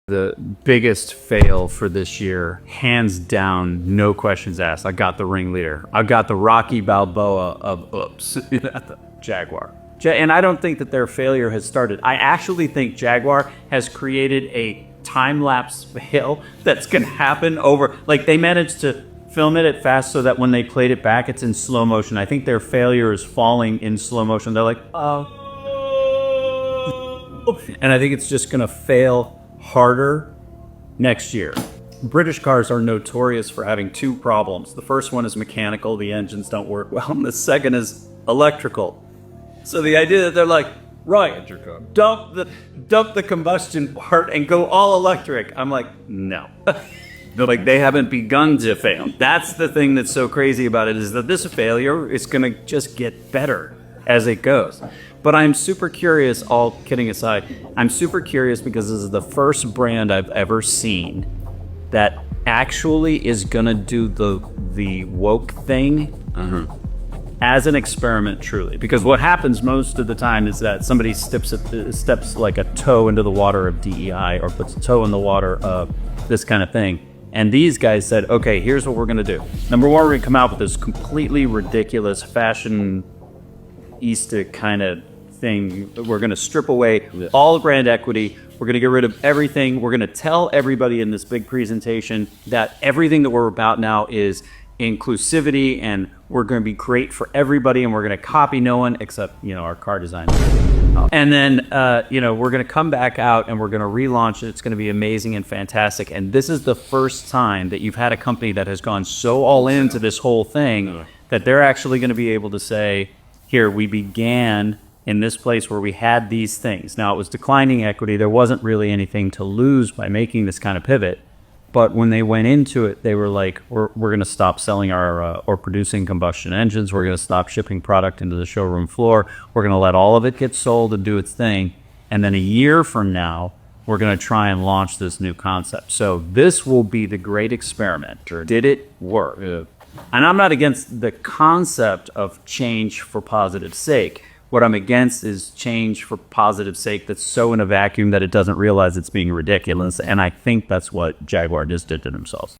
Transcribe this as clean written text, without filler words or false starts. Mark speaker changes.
Speaker 1: The biggest fail for this year, hands down, no questions asked. I got the ringleader. I got the Rocky Balboa of oops, the Jaguar. And I don't think that their failure has started. I actually think Jaguar has created a time-lapse fail that's gonna happen over, like they managed to film it at fast so that when they played it back, it's in slow motion. I think their failure is falling in slow motion. They're like, oh. And I think it's just gonna fail harder next year. British cars are notorious for having two problems. The first one is mechanical, the engines don't work well, and the second is electrical. So the idea that they're like, right, dump the combustion part and go all electric. I'm like, no. Like they haven't begun to fail. That's the thing that's so crazy about it, is that this failure is gonna just get better as it goes. But I'm super curious, all kidding aside, I'm super curious because this is the first brand I've ever seen that actually is gonna do the woke thing as an experiment, truly. Because what happens most of the time is that somebody steps like a toe into the water of DEI or puts a toe in the water of this kind of thing. And these guys said, okay, here's what we're gonna do. Number one, we're gonna come out with this completely ridiculous fashionista kind of thing. We're going to strip away all the brand equity. We're going to get rid of everything. We're going to tell everybody in this big presentation that everything that we're about now is inclusivity, and we're going to be great for everybody, and we're going to copy no one except, our car design. And then, we're going to come back out and we're going to relaunch it. It's going to be amazing and fantastic. And this is the first time that you've had a company that has gone so all into this whole thing that they're actually going to be able to say, here, we began in this place where we had these things. Now, it was declining equity. There wasn't really anything to lose by making this kind of pivot. But when they went into it, they were like, we're going to stop selling or producing combustion engines. We're going to stop shipping product into the showroom floor. We're going to let all of it get sold and do its thing. And then a year from now, we're going to try and launch this new concept. So this will be the great experiment. Did it work? And I'm not against the concept of change for positive sake. What I'm against is change for positive sake that's so in a vacuum that it doesn't realize it's being ridiculous. And I think that's what Jaguar just did to themselves.